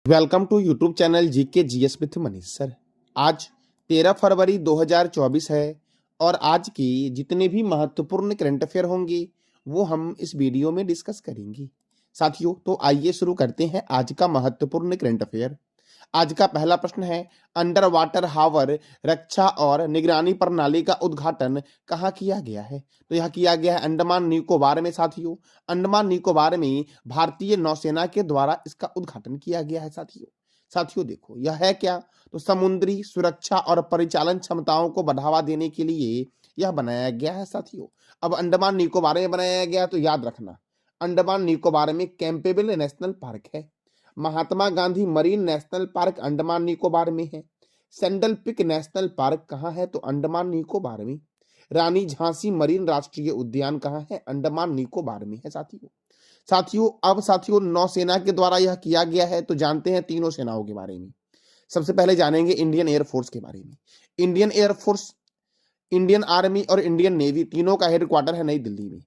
Welcome to YouTube channel GK GS with Manish sir. आज 13 फरवरी 2024 है और आज की जितने भी महत्वपूर्ण करंट अफेयर होंगे वो हम इस वीडियो में डिस्कस करेंगे। साथियों, तो आइए शुरू करते हैं आज का महत्वपूर्ण करंट अफेयर। आज का पहला प्रश्न है, अंडर वाटर हावर रक्षा और निगरानी प्रणाली का उद्घाटन कहाँ किया गया है? तो यह किया गया है अंडमान निकोबार में। साथियों, अंडमान निकोबार में भारतीय नौसेना के द्वारा इसका उद्घाटन किया गया है। साथियों देखो, यह है क्या? तो समुद्री सुरक्षा और परिचालन क्षमताओं को बढ़ावा देने के लिए यह बनाया गया है। साथियों, अब अंडमान निकोबार में बनाया गया तो याद रखना, अंडमान निकोबार में कैंपेबल नेशनल पार्क है, Mahatma Gandhi marine national park Andaman Nicobar में है, सैंडल पिक नेशनल पार्क कहाँ है? तो अंडमान निकोबार में। रानी झांसी मरीन राष्ट्रीय उद्यान कहाँ है? अंडमान निकोबार में है। साथियों, नौसेना के द्वारा यह किया गया है, तो जानते हैं तीनों सेनाओं के बारे में। सबसे पहले जानेंगे इंडियन एयरफोर्स के बारे में। इंडियन एयरफोर्स, इंडियन आर्मी और इंडियन नेवी तीनों का हेडक्वार्टर है नई दिल्ली में।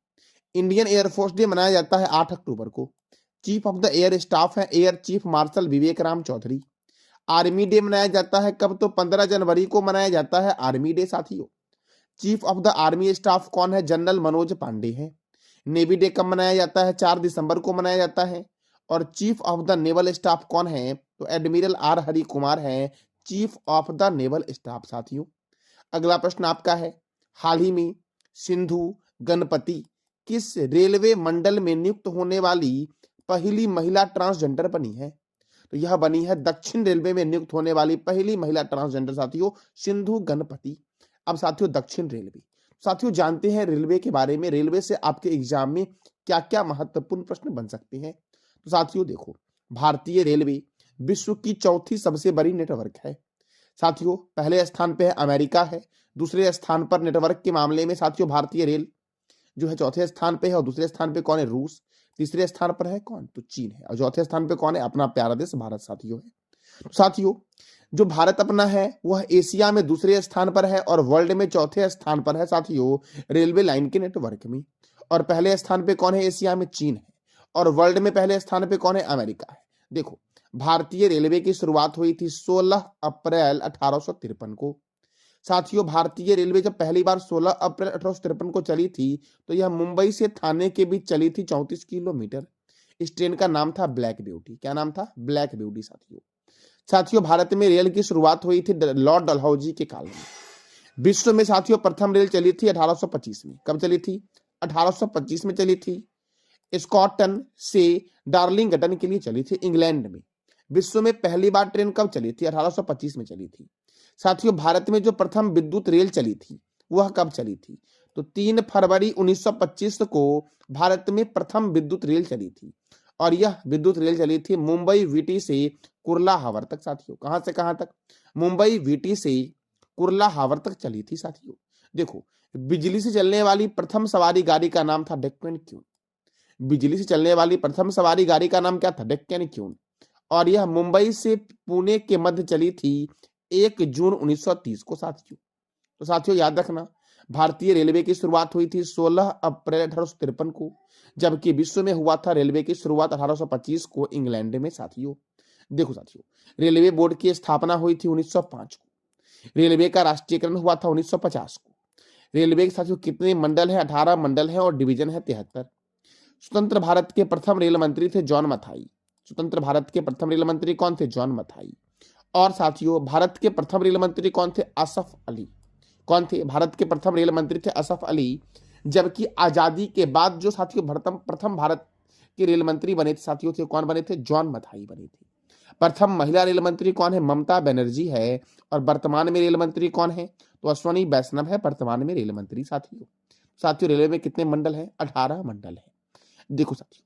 इंडियन एयरफोर्स डे मनाया जाता है 8 अक्टूबर को। Chief of the air staff है एयर चीफ मार्शल विवेक राम चौधरी। आर्मी डे मनाया जाता है कब? तो 15 जनवरी को मनाया जाता है आर्मी डे। साथियों, chief of the army staff कौन है? जनरल मनोज पांडे है। नेवी डे कब मनाया जाता है? 4 दिसंबर को मनाया जाता है। और chief of the naval staff कौन है? तो एडमिरल आर हरि कुमार है chief of the naval staff. साथियों, अगला प्रश्न आपका है, हाल ही में सिंधु गणपति किस रेलवे मंडल में नियुक्त होने वाली पहली महिला ट्रांसजेंडर बनी है? तो यह बनी है दक्षिण रेलवे में नियुक्त होने वाली पहली महिला ट्रांसजेंडर। साथियों, सिंधु गणपति। अब साथियों, दक्षिण रेलवे। साथियों, जानते हैं रेलवे के बारे में, रेलवे से आपके एग्जाम में क्या क्या महत्वपूर्ण प्रश्न बन सकते हैं। तो साथियों देखो, भारतीय रेलवे विश्व की चौथी सबसे बड़ी नेटवर्क है। साथियों, पहले स्थान पे है अमेरिका है, दूसरे स्थान पर नेटवर्क के मामले में साथियों भारतीय रेल जो है चौथे स्थान पे है, और दूसरे स्थान पे कौन है? रूस। तीसरे स्थान पर है कौन? तो चीन है। और चौथे स्थान पे कौन है? अपना प्यारा देश भारत। साथियों है, साथियों जो भारत अपना है वह एशिया में दूसरे स्थान पर है और वर्ल्ड में चौथे स्थान पर है। साथियों, रेलवे लाइन के नेटवर्क में। और पहले स्थान पे कौन है? एशिया में चीन है। और वर्ल्ड में पहले स्थान पे कौन है? अमेरिका है। देखो, भारतीय रेलवे की शुरुआत हुई थी 16 अप्रैल 1853 को। साथियों, भारतीय रेलवे जब पहली बार 16 अप्रैल 1853 को चली थी तो यह मुंबई से थाने के बीच चली थी 34 किलोमीटर। इस ट्रेन का नाम था ब्लैक ब्यूटी। क्या नाम था? Black beauty. साथियों, भारत में रेल की शुरुआत हुई थी लॉर्ड डलहौजी के काल में। विश्व में साथियों प्रथम रेल चली थी 1825 में। कब चली थी? 1825 में चली थी। स्कॉटन से डार्लिंगटन के लिए चली थी, इंग्लैंड में। विश्व में पहली बार ट्रेन कब चली थी? 1825 में चली थी। साथियों, भारत में जो प्रथम विद्युत रेल चली थी वह कब चली थी? तो 3 फरवरी 1925 को भारत में प्रथम विद्युत रेल चली थी। और यह विद्युत रेल चली थी मुंबई वीटी से कुर्ला हावर तक। साथियों, कहां से कहां तक? मुंबई वीटी से कुर्ला हावर तक चली थी। साथियों देखो, बिजली से चलने वाली प्रथम सवारी गाड़ी का नाम था डेक्कन क्यून। बिजली से चलने वाली प्रथम सवारी गाड़ी का नाम क्या था? डेक्कन क्यून। और यह मुंबई से पुणे के मध्य चली थी 1 जून 1930 को। साथियों याद रखना, भारतीय रेलवे की शुरुआत हुई थी 16 अप्रैल 1853 को, जबकि विश्व में हुआ था रेलवे की शुरुआत 1825 को इंग्लैंड में। साथियों देखो, रेलवे बोर्ड की स्थापना हुई थी 1905 को। रेलवे का राष्ट्रीयकरण हुआ था 1950 को। रेलवे के साथियों कितने मंडल है? 18 मंडल है और डिवीजन है 73। स्वतंत्र भारत के प्रथम रेल मंत्री थे जॉन मथाई। स्वतंत्र भारत के प्रथम रेल मंत्री कौन थे? जॉन मथाई। और साथियों, भारत के प्रथम रेल मंत्री कौन थे? असफ अली। कौन थे? भारत के प्रथम रेल मंत्री थे असफ अली। जबकि आजादी के बाद जो साथियों प्रथम भारत के रेल मंत्री बने थे साथियों थे कौन बने थे? जॉन मथाई बने थे। प्रथम महिला रेल मंत्री कौन है? ममता बनर्जी है। और वर्तमान में रेल मंत्री कौन है? तो अश्वनी वैष्णव है वर्तमान में रेल मंत्री। साथियों रेलवे में कितने मंडल है? 18 मंडल है। देखो साथियों,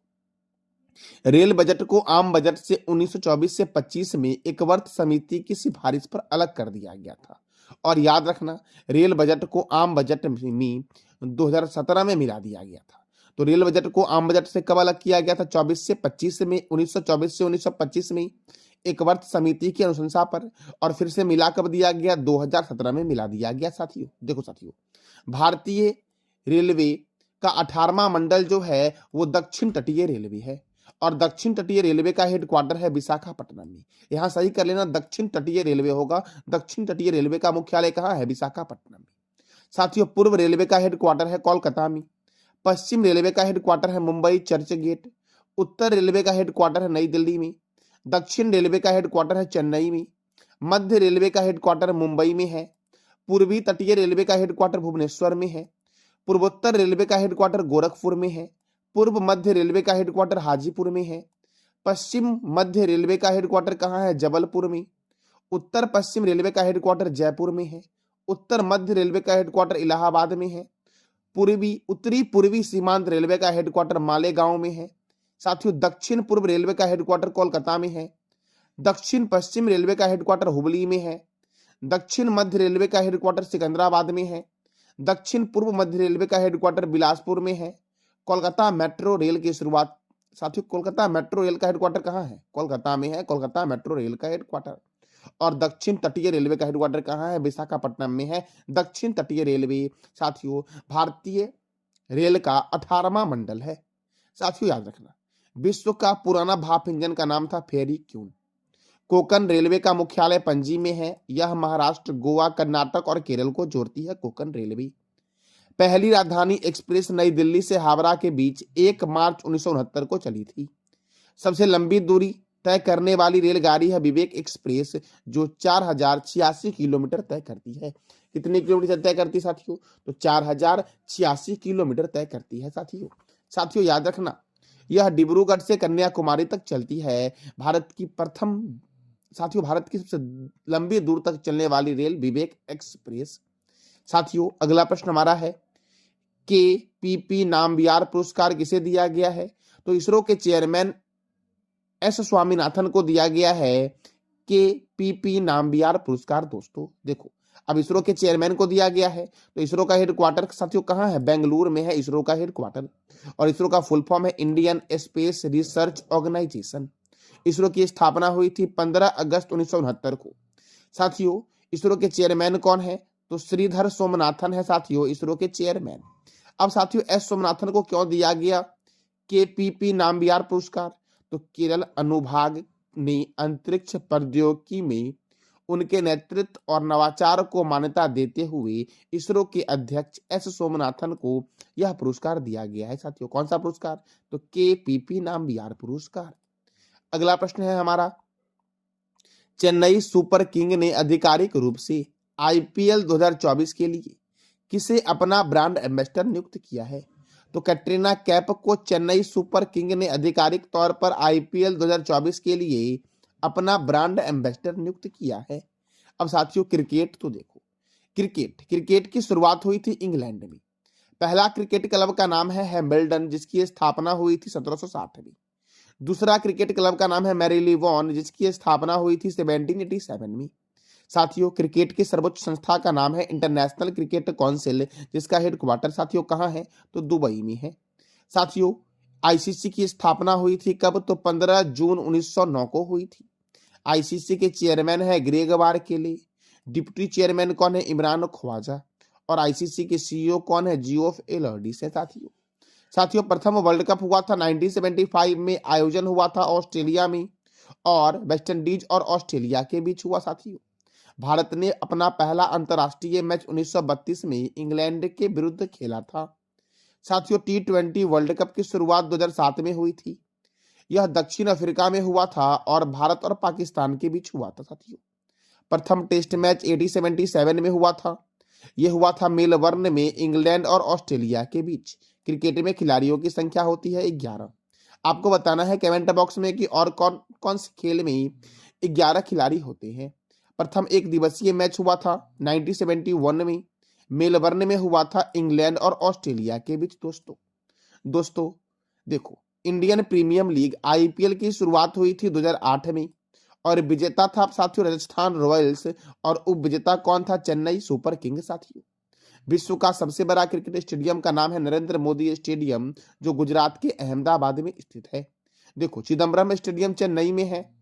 रेल बजट को आम बजट से 1924 से 25 में एक वर्ष समिति की सिफारिश पर अलग कर दिया गया था। और याद रखना, रेल बजट को आम बजट में 2017 में मिला दिया गया था। तो रेल बजट को आम बजट से कब अलग किया गया था? 24 से 25 में, 1924 से 1925 में एक वर्ष समिति की अनुशंसा पर। और फिर से मिला कब दिया गया? 2017 में मिला दिया गया। साथियों देखो, भारतीय रेलवे का 18वां मंडल जो है वो दक्षिण तटीय रेलवे है। और दक्षिण तटीय रेलवे का हेडक्वार्टर है विशाखापट्टनम में। यहां सही कर लेना, दक्षिण तटीय रेलवे होगा। दक्षिण तटीय रेलवे का मुख्यालय कहां है? विशाखापट्टनम में। साथियों, पूर्व रेलवे का हेडक्वार्टर है कोलकाता में। पश्चिम रेलवे का हेडक्वार्टर है मुंबई चर्च गेट। उत्तर रेलवे का हेडक्वार्टर है नई दिल्ली में। दक्षिण रेलवे का हेडक्वार्टर है चेन्नई में। मध्य रेलवे का हेडक्वार्टर मुंबई में है। पूर्वी तटीय रेलवे का हेडक्वार्टर भुवनेश्वर में है। पूर्वोत्तर रेलवे का हेडक्वार्टर गोरखपुर में है। पूर्व मध्य रेलवे का हेडक्वार्टर हाजीपुर में है। पश्चिम मध्य रेलवे का हेडक्वार्टर कहाँ है? जबलपुर में। उत्तर पश्चिम रेलवे का हेडक्वार्टर जयपुर में है। उत्तर मध्य रेलवे का हेडक्वार्टर इलाहाबाद में है। उत्तरी पूर्वी सीमांत रेलवे का हेडक्वार्टर मालेगांव में है। साथियों, दक्षिण पूर्व रेलवे का हेडक्वार्टर कोलकाता में है। दक्षिण पश्चिम रेलवे का हेडक्वार्टर हुबली में है। दक्षिण मध्य रेलवे का हेडक्वार्टर सिकंदराबाद में है। दक्षिण पूर्व मध्य रेलवे का हेडक्वार्टर बिलासपुर में है। कोलकाता मेट्रो रेल की शुरुआत, साथियों कोलकाता मेट्रो रेल का हेडक्वार्टर कहाँ है? कोलकाता में है कोलकाता मेट्रो रेल का हेडक्वार्टर। और दक्षिण तटीय रेलवे का हेडक्वार्टर कहाँ है? विशाखापट्टनम में है दक्षिण तटीय रेलवे। साथियों, भारतीय रेल का 18वां मंडल है। साथियों याद रखना, विश्व का पुराना भाप इंजन का नाम था फेरी क्यून। कोंकण रेलवे का मुख्यालय पणजी में है। यह महाराष्ट्र, गोवा, कर्नाटक और केरल को जोड़ती है कोंकण रेलवे। पहली राजधानी एक्सप्रेस नई दिल्ली से हावड़ा के बीच 1 मार्च 1969 को चली थी। सबसे लंबी दूरी तय करने वाली रेलगाड़ी है विवेक एक्सप्रेस, जो 4086 किलोमीटर तय करती है। कितने किलोमीटर तय करती है साथियों? तो 4086 किलोमीटर तय करती है साथियों याद रखना, यह डिब्रूगढ़ से कन्याकुमारी तक चलती है। भारत की सबसे लंबी दूर तक चलने वाली रेल विवेक एक्सप्रेस। साथियों, अगला प्रश्न हमारा है, KPP नामबियार पुरस्कार किसे दिया गया है? तो इसरो के चेयरमैन एस स्वामीनाथन को दिया गया है KPP नामबियार पुरस्कार। दोस्तों देखो, अब इसरो के चेयरमैन को दिया गया है, तो इसरो का हेडक्वार्टर साथियों कहाँ है? बेंगलुरु में है इसरो का हेडक्वार्टर। और इसरो का फुल फॉर्म है Indian space research organisation. ISRO की स्थापना हुई थी 15 अगस्त 1969 को। साथियों, इसरो के चेयरमैन कौन है? तो श्रीधर सोमनाथन है साथियों इसरो के चेयरमैन। अब साथियों, एस सोमनाथन को क्यों दिया गया KPP नामबियार पुरस्कार? तो केरल अनुभाग ने अंतरिक्ष प्रौद्योगिकी में उनके नेतृत्व और नवाचार को मान्यता देते हुए इसरो के अध्यक्ष एस सोमनाथन को यह पुरस्कार दिया गया है साथियों। कौन सा पुरस्कार? तो KPP नामबियार पुरस्कार। अगला प्रश्न है हमारा, चेन्नई सुपर किंग ने आधिकारिक रूप से IPL 2024 के लिए किसे अपना ब्रांड एम्बेसडर नियुक्त किया है? तो कैटरीना कैफ को चेन्नई सुपर किंग ने आधिकारिक तौर पर IPL 2024 के लिए अपना ब्रांड एम्बेसडर नियुक्त किया है। अब साथियों, क्रिकेट तो देखो, क्रिकेट की शुरुआत हुई थी इंग्लैंड में। पहला क्रिकेट क्लब का नाम है हैम्बल्डन, जिसकी स्थापना हुई थी 1760 में। दूसरा क्रिकेट क्लब का नाम है मैरीलीबोन, जिसकी स्थापना हुई थी 1787 में। साथियों, क्रिकेट की सर्वोच्च संस्था का नाम है इंटरनेशनल क्रिकेट काउंसिल, जिसका हेडक्वार्टर साथियों कहाँ है? तो दुबई में है। साथियों, ICC की स्थापना हुई थी कब? तो 15 जून 1909 को हुई थी। ICC के चेयरमैन है ग्रेग बारकेले। डिप्टी चेयरमैन कौन है? इमरान ख्वाजा। और ICC के CEO कौन है? जियोफ एलर्डिस है साथियों, प्रथम वर्ल्ड कप हुआ था 1975 में, आयोजन हुआ था ऑस्ट्रेलिया में और वेस्टइंडीज और ऑस्ट्रेलिया के बीच हुआ साथियों। भारत ने अपना पहला अंतरराष्ट्रीय मैच 1932 में इंग्लैंड के विरुद्ध खेला था। साथियों, T20 वर्ल्ड कप की शुरुआत 2007 में हुई थी। यह दक्षिण अफ्रीका में हुआ था और भारत और पाकिस्तान के बीच हुआ था साथियों। प्रथम टेस्ट मैच 1877 में हुआ था। यह हुआ था मेलबर्न में इंग्लैंड और ऑस्ट्रेलिया के बीच। क्रिकेट में खिलाड़ियों की संख्या होती है 11। आपको बताना है कमेंट बॉक्स में कि और कौन कौन से खेल में 11 खिलाड़ी होते हैं। प्रथम एक दिवसीय मैच हुआ था 1971 में, मेलबर्न में हुआ था इंग्लैंड और ऑस्ट्रेलिया के बीच। दोस्तों देखो, इंडियन प्रीमियम लीग IPL की शुरुआत हुई थी 2008 में और विजेता था साथियों राजस्थान रॉयल्स और उपविजेता कौन था? चेन्नई सुपर किंग साथियों। विश्व का सबसे बड़ा क्रिकेट स्टेडियम का नाम है नरेंद्र मोदी स्टेडियम, जो गुजरात के अहमदाबाद में स्थित है। देखो, चिदम्बरम स्टेडियम चेन्नई में है,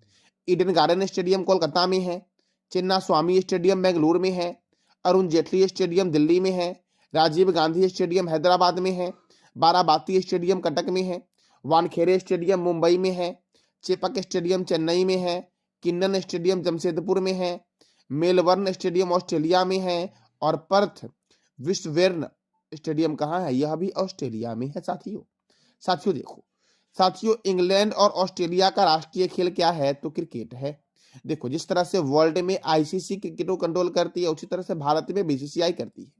ईडन गार्डन स्टेडियम कोलकाता में है, चिन्ना स्वामी स्टेडियम बेंगलुरु में है, अरुण जेटली स्टेडियम दिल्ली में है, राजीव गांधी स्टेडियम हैदराबाद में है, बाराबाती स्टेडियम कटक में है वानखेड़े स्टेडियम मुंबई में है, चेपक स्टेडियम चेन्नई में है, किन्नन स्टेडियम जमशेदपुर में है, मेलबर्न स्टेडियम ऑस्ट्रेलिया में है और पर्थ विस्वेर्न स्टेडियम कहाँ है, यह भी ऑस्ट्रेलिया में है। साथियों देखो साथियों, इंग्लैंड और ऑस्ट्रेलिया का राष्ट्रीय खेल क्या है, तो क्रिकेट है। देखो जिस तरह से वर्ल्ड में आईसीसी क्रिकेट को कंट्रोल करती है, उसी तरह से भारत में बीसीसीआई करती है।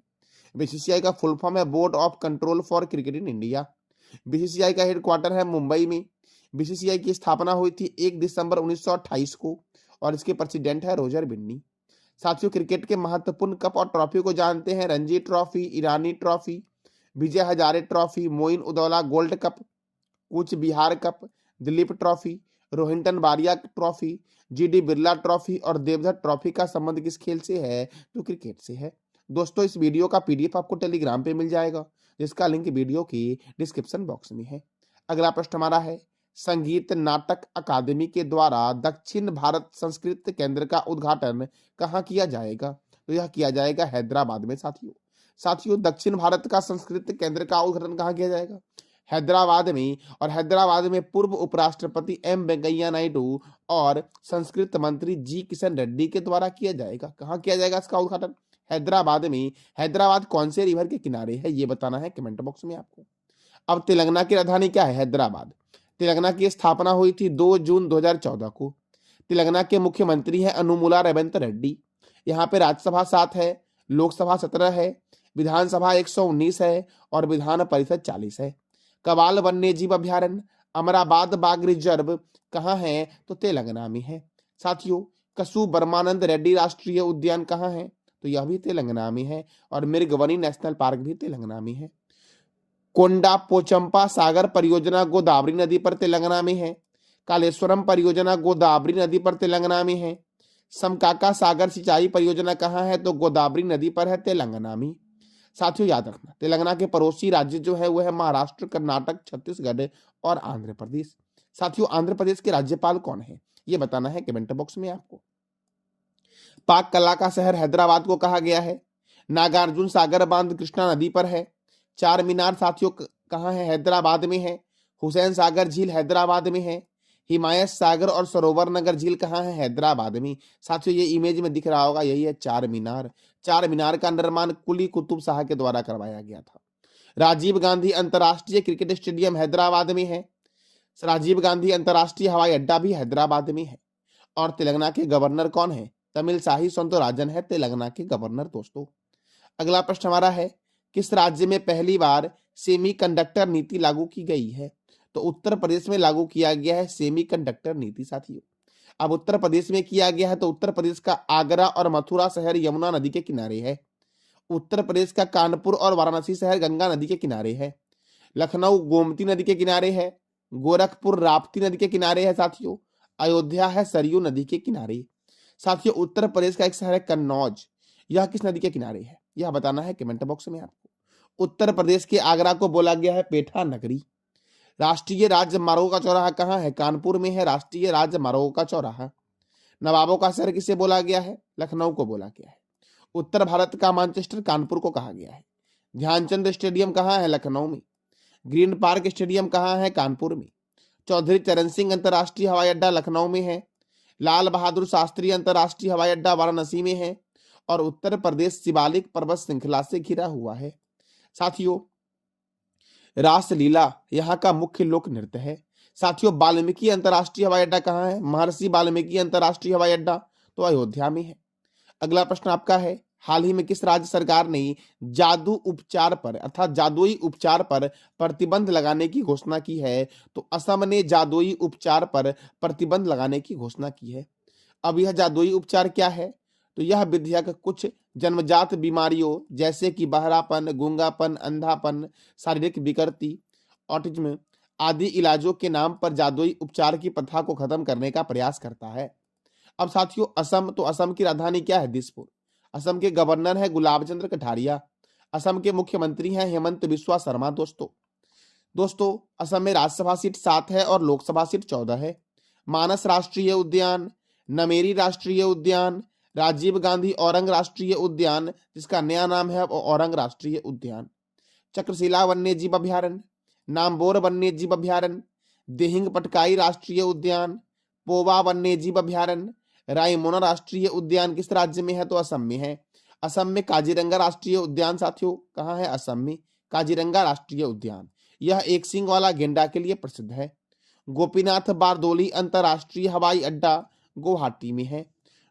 बीसीसीआई का फुल फॉर्म है board of control for cricket in India. BCCI का हेडक्वार्टर है मुंबई में। बीसीसीआई की स्थापना हुई थी 1 दिसंबर 1928 को और इसके प्रेसिडेंट है रोजर बिन्नी। साथियों क्रिकेट के महत्वपूर्ण कप और ट्रॉफी को जानते हैं, Ranji Trophy, Irani Trophy, Vijay Hazare Trophy, Moin Uddaula Gold Cup, Cooch Behar Cup, Duleep Trophy, Rohinton Baria Trophy, GD Birla Trophy और देवधर ट्रॉफी का संबंध किस खेल से है, तो क्रिकेट से है। दोस्तों इस वीडियो का पीडीएफ आपको टेलीग्राम पे मिल जाएगा, जिसका लिंक वीडियो की डिस्क्रिप्शन बॉक्स में है। अगला प्रश्न हमारा है, संगीत नाटक अकादमी के द्वारा दक्षिण भारत संस्कृत केंद्र का उद्घाटन कहाँ किया जाएगा, तो यह किया जाएगा हैदराबाद में। साथियों दक्षिण भारत का संस्कृत केंद्र का उद्घाटन कहाँ किया जाएगा, हैदराबाद में। और हैदराबाद में पूर्व उपराष्ट्रपति एम वेंकैया नायडू और संस्कृत मंत्री जी किशन रेड्डी के द्वारा किया जाएगा। कहाँ किया जाएगा इसका उद्घाटन, हैदराबाद में। हैदराबाद कौन से रिवर के किनारे है, ये बताना है कमेंट बॉक्स में आपको। अब तेलंगाना की राजधानी क्या है, हैदराबाद। तेलंगाना की स्थापना हुई थी 2 जून 2014 को। तेलंगाना के मुख्यमंत्री हैं अनुमुला रेवंत रेड्डी। यहाँ पे राज्यसभा 7 है, लोकसभा 17 है, विधानसभा 119 है और विधान परिषद 40 है। कवाल वन्य जीव अभ्यारण्य अमराबाद बाघ रिजर्व कहाँ है, तो तेलंगाना में है। साथियों कसु बर्मानंद रेड्डी राष्ट्रीय उद्यान कहाँ है, तो यह भी तेलंगाना में है और मिर्गवनी नेशनल पार्क भी तेलंगाना में है। कोंडा पोचंपा सागर परियोजना गोदावरी नदी पर तेलंगाना में है। कालेश्वरम परियोजना गोदावरी नदी पर तेलंगाना में है। समकाका सागर सिंचाई परियोजना कहाँ है, तो गोदावरी नदी पर है, तेलंगाना में। साथियों याद रखना तेलंगाना के पड़ोसी राज्य जो है वो है महाराष्ट्र, कर्नाटक, छत्तीसगढ़ और आंध्र प्रदेश। साथियों आंध्र प्रदेश के राज्यपाल कौन है, ये बताना है कमेंट बॉक्स में आपको। पाक कला का शहर हैदराबाद को कहा गया है। नागार्जुन सागर बांध कृष्णा नदी पर है। चार मीनार साथियों कहाँ है, हैदराबाद में है। हुसैन सागर झील हैदराबाद में है। हिमायत सागर और सरोवर नगर झील कहाँ है, हैदराबाद में। साथियों ये इमेज में दिख रहा होगा, यही है चार मीनार। चार मीनार का निर्माण कुली कुतुब शाह के द्वारा करवाया गया था। राजीव गांधी अंतरराष्ट्रीय क्रिकेट स्टेडियम हैदराबाद में है। राजीव गांधी अंतरराष्ट्रीय हवाई अड्डा भी हैदराबाद में है। और तेलंगाना के गवर्नर कौन है, तमिलसाई सौंदरराजन है तेलंगाना के गवर्नर। दोस्तों अगला प्रश्न हमारा है, किस राज्य में पहली बार सेमीकंडक्टर नीति लागू की गई है, तो उत्तर प्रदेश में लागू किया गया है सेमीकंडक्टर नीति। साथियों अब उत्तर प्रदेश में किया गया है, तो उत्तर प्रदेश का आगरा और मथुरा शहर यमुना नदी के किनारे है। उत्तर प्रदेश का कानपुर और वाराणसी शहर गंगा नदी के किनारे है। लखनऊ गोमती नदी के किनारे है। गोरखपुर राप्ती नदी के किनारे है। साथियों अयोध्या है सरयू नदी के किनारे। साथियों उत्तर प्रदेश का एक शहर है कन्नौज, यह किस नदी के किनारे है, यह बताना है कमेंट बॉक्स में आपको। उत्तर प्रदेश के आगरा को बोला गया है पेठा नगरी। राष्ट्रीय राजमार्गों का चौराहा कहाँ है, कानपुर में है राष्ट्रीय राजमार्गों का चौराहा। नवाबों का शहर किसे बोला गया है, लखनऊ को बोला गया है। उत्तर भारत का मैनचेस्टर कानपुर को कहा गया है। ध्यानचंद स्टेडियम कहाँ है, लखनऊ में। ग्रीन पार्क स्टेडियम कहाँ है, कानपुर में। चौधरी चरण सिंह अंतर्राष्ट्रीय हवाई अड्डा लखनऊ में है। लाल बहादुर शास्त्री अंतर्राष्ट्रीय हवाई अड्डा वाराणसी में है। और उत्तर प्रदेश शिवालिक पर्वत श्रृंखला से घिरा हुआ है। साथियों रासलीला यहाँ का मुख्य लोक नृत्य है। साथियों वाल्मीकि अंतर्राष्ट्रीय हवाई अड्डा कहाँ है, महर्षि वाल्मीकि अंतर्राष्ट्रीय हवाई अड्डा तो अयोध्या में है। अगला प्रश्न आपका है, हाल ही में किस राज्य सरकार ने जादू उपचार पर अर्थात जादुई उपचार पर प्रतिबंध लगाने की घोषणा की है, तो असम ने जादुई उपचार पर प्रतिबंध लगाने की घोषणा की है। अब यह जादुई उपचार क्या है, तो यह विधेयक कुछ जन्मजात बीमारियों जैसे कि बहरापन, गूंगापन, अंधापन, शारीरिक विकृति, ऑटिज्म आदि इलाजों के नाम पर जादुई उपचार की प्रथा को खत्म करने का प्रयास करता है। अब साथियों असम, तो असम की राजधानी क्या है, दिसपुर। असम के गवर्नर है गुलाब चंद्र कटारिया। असम के मुख्यमंत्री हैं हेमंत बिस्वा शर्मा। दोस्तों असम में राज्यसभा सीट 7 है और लोकसभा सीट 14 है। मानस राष्ट्रीय उद्यान, नमेरी राष्ट्रीय उद्यान, राजीव गांधी औरंग राष्ट्रीय उद्यान जिसका नया नाम है औरंग राष्ट्रीय उद्यान, चक्रशिला वन्य जीव अभ्यारण्य, नाम्बोर वन्य जीव अभ्यारण्य, दिहिंग पटकाई राष्ट्रीय उद्यान, पोवा वन्य जीव अभ्यारण्य, रायमोना राष्ट्रीय उद्यान किस राज्य में है? तो असम में है। असम में काजीरंगा राष्ट्रीय उद्यान साथियों कहाँ है? असम में काजीरंगा राष्ट्रीय उद्यान। यह एक सींग वाला गेंडा के लिए प्रसिद्ध है। गोपीनाथ बारदोली अंतरराष्ट्रीय हवाई अड्डा गुवाहाटी में है।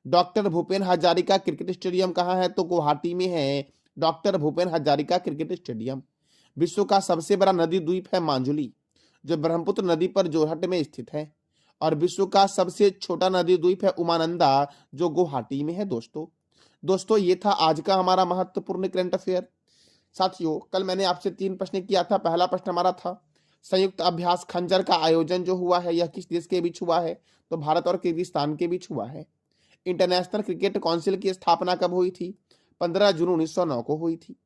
Doctor Bhupen Hazarika cricket stadium कहाँ है? तो गुवाहाटी में है doctor Bhupen Hazarika cricket stadium. विश्व का सबसे बड़ा नदी द्वीप है मांजुली, जो ब्रह्मपुत्र नदी पर जोरहट में स्थित है। और विश्व का सबसे छोटा नदी द्वीप है उमानंदा, जो गुवाहाटी में है। दोस्तों ये था आज का हमारा महत्वपूर्ण करंट अफेयर। साथियों कल मैंने आपसे 3 प्रश्न किया था। पहला प्रश्न हमारा था संयुक्त अभ्यास खंजर का आयोजन जो हुआ है यह किस देश के बीच हुआ है? तो भारत और किर्गिस्तान के बीच हुआ है। इंटरनेशनल क्रिकेट काउंसिल की स्थापना कब हुई थी? 15 जून 1909 को हुई थी।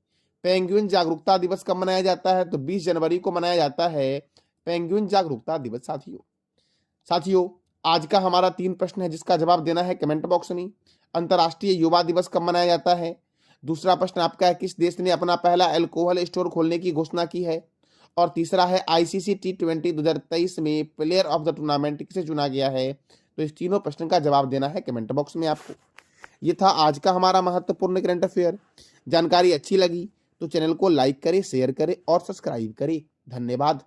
पेंगुइन जागरूकता दिवस कब मनाया जाता है? तो 20 जनवरी को मनाया जाता है पेंगुइन जागरूकता दिवस। साथियों आज का हमारा 3 प्रश्न है जिसका जवाब देना है कमेंट बॉक्स में। अंतर्राष्ट्रीय युवा दिवस कब मनाया जाता है? दूसरा प्रश्न आपका है किस देश ने अपना पहला अल्कोहल स्टोर खोलने की घोषणा की है? और तीसरा है आईसीसी T20 2023 में प्लेयर ऑफ द टूर्नामेंट किसे चुना गया है? तो इस तीनों प्रश्न का जवाब देना है कमेंट बॉक्स में आपको। ये था आज का हमारा महत्वपूर्ण करंट अफेयर। जानकारी अच्छी लगी तो चैनल को लाइक करें, शेयर करें और सब्सक्राइब करें। धन्यवाद।